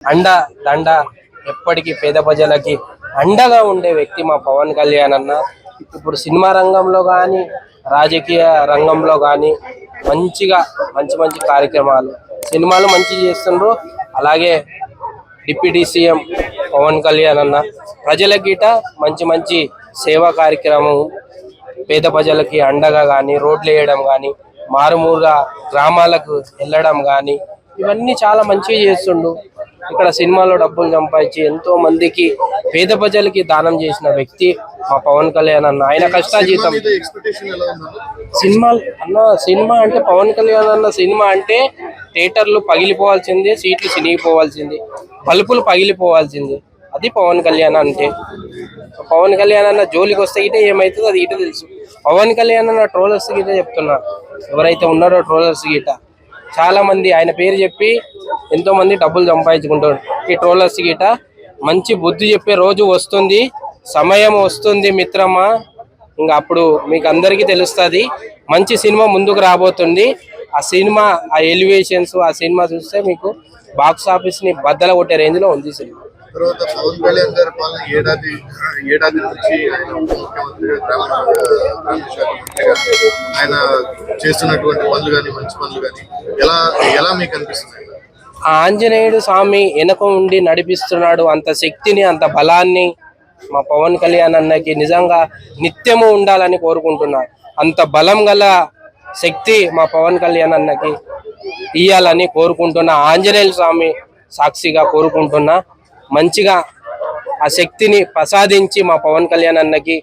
అండ దండ ఎప్పటికీ పేద ప్రజలకి అండగా ఉండే వ్యక్తి మా పవన్ కళ్యాణ్ అన్న. ఇప్పుడు సినిమా రంగంలో కానీ రాజకీయ రంగంలో కానీ మంచిగా మంచి మంచి కార్యక్రమాలు సినిమాలు మంచి చేస్తుండ్రు. అలాగే డిప్యూటీ సీఎం పవన్ కళ్యాణ్ అన్న ప్రజల గీట మంచి మంచి సేవా కార్యక్రమం పేద ప్రజలకి అండగా కానీ రోడ్లు వేయడం కానీ మారుమూల గ్రామాలకు వెళ్ళడం కానీ ఇవన్నీ చాలా మంచిగా చేస్తుండు. ఇక్కడ సినిమాలో డబ్బులు సంపాదించి ఎంతో మందికి పేద ప్రజలకి దానం చేసిన వ్యక్తి మా పవన్ కళ్యాణ్ అన్న. ఆయన కష్టాజీతం సినిమా అంటే పవన్ కళ్యాణ్ అన్న సినిమా అంటే థియేటర్లు పగిలిపోవాల్సిందే, సీట్లు చినిగిపోవాల్సిందే, బల్బులు పగిలిపోవాల్సిందే. అది పవన్ కళ్యాణ్ అంటే. పవన్ కళ్యాణ్ అన్న జోలికి వస్తే ఇటే ఏమవుతుందో అది ఇటే తెలుసు. పవన్ కళ్యాణ్ అన్న ట్రోలర్స్ గిట చెప్తున్నా, ఎవరైతే ఉన్నారో ట్రోలర్స్ గిట చాలా మంది ఆయన పేరు చెప్పి ఎంతో మంది డబ్బులు సంపాదించుకుంటారు. ఈ ట్రోలర్స్ గిట మంచి బుద్ధి చెప్పే రోజు వస్తుంది, సమయం వస్తుంది మిత్రమా. ఇంకా అప్పుడు మీకు అందరికీ తెలుస్తుంది. మంచి సినిమా ముందుకు రాబోతుంది. ఆ సినిమా ఆ ఎలివేషన్స్ ఆ సినిమా చూస్తే మీకు బాక్స్ ఆఫీస్ ని బద్దల కొట్టే రేంజ్ లో ఉంది సినిమా. తర్వాత పవన్ కళ్యాణ్ గారి పాలన ఏడాది నుంచి ఆయన చేస్తున్నటువంటి పనులు కానీ మంచి పనులు కానీ ఎలా మీకు అనిపిస్తున్నాయి? ఆంజనేయుడు స్వామి వెనక ఉండి నడిపిస్తున్నాడు. అంత శక్తిని అంత బలాన్ని మా పవన్ కళ్యాణ్ అన్నకి నిజంగా నిత్యము ఉండాలని కోరుకుంటున్నా. అంత బలం గల శక్తి మా పవన్ కళ్యాణ్ అన్నకి ఇయ్యాలని కోరుకుంటున్నా. ఆంజనేయుల స్వామి సాక్షిగా కోరుకుంటున్నా. మంచిగా ఆ శక్తిని ప్రసాదించి మా పవన్ కళ్యాణ్ అన్నకి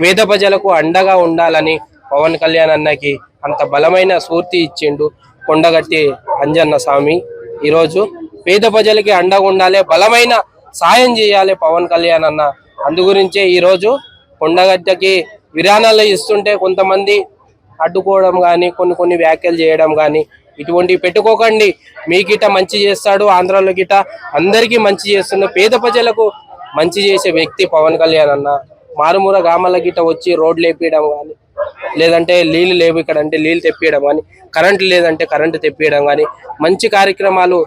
పేద ప్రజలకు అండగా ఉండాలని పవన్ కళ్యాణ్ అన్నకి అంత బలమైన స్ఫూర్తి ఇచ్చిండు కొండగట్టి అంజన్న స్వామి. ఈరోజు పేద ప్రజలకి అండగా ఉండాలి, బలమైన సాయం చేయాలి పవన్ కళ్యాణ్ అన్న. అందు గురించే ఈరోజు కొండగట్టకి విరాళాలు ఇస్తుంటే కొంతమంది అడ్డుకోవడం కానీ కొన్ని వ్యాఖ్యలు చేయడం కానీ ఇటువంటివి పెట్టుకోకండి. మీ గిట మంచి చేస్తాడు, ఆంధ్రాలో గిట అందరికీ మంచి చేస్తున్న పేద ప్రజలకు మంచి చేసే వ్యక్తి పవన్ కళ్యాణ్ అన్న. మారుమూల గ్రామాల గిట వచ్చి రోడ్లు వేపించడం కానీ, లేదంటే నీళ్ళు లేవు ఇక్కడ అంటే నీళ్ళు తెప్పియడం కానీ, కరెంటు లేదంటే కరెంటు తెప్పియడం కానీ మంచి కార్యక్రమాలు.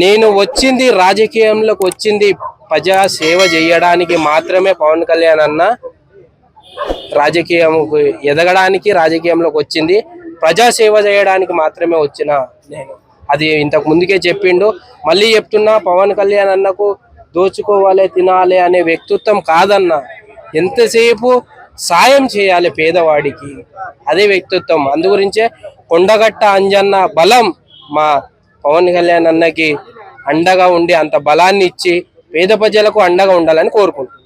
నేను వచ్చింది రాజకీయంలోకి వచ్చింది ప్రజా సేవ చేయడానికి మాత్రమే. పవన్ కళ్యాణ్ అన్న రాజకీయం ఎదగడానికి రాజకీయంలోకి వచ్చింది ప్రజాసేవ చేయడానికి మాత్రమే వచ్చిన నేను. అది ఇంతకు ముందుకే చెప్పిండు, మళ్ళీ చెప్తున్నా. పవన్ కళ్యాణ్ అన్నకు దోచుకోవాలి తినాలి అనే వ్యక్తిత్వం కాదన్న. ఎంతసేపు సాయం చేయాలి పేదవాడికి, అదే వ్యక్తిత్వం. అందు గురించే కొండగట్ట అంజన్న బలం మా పవన్ కళ్యాణ్ అన్నకి అండగా ఉండి అంత బలాన్ని ఇచ్చి పేద ప్రజలకు అండగా ఉండాలని కోరుకుంటున్నాను.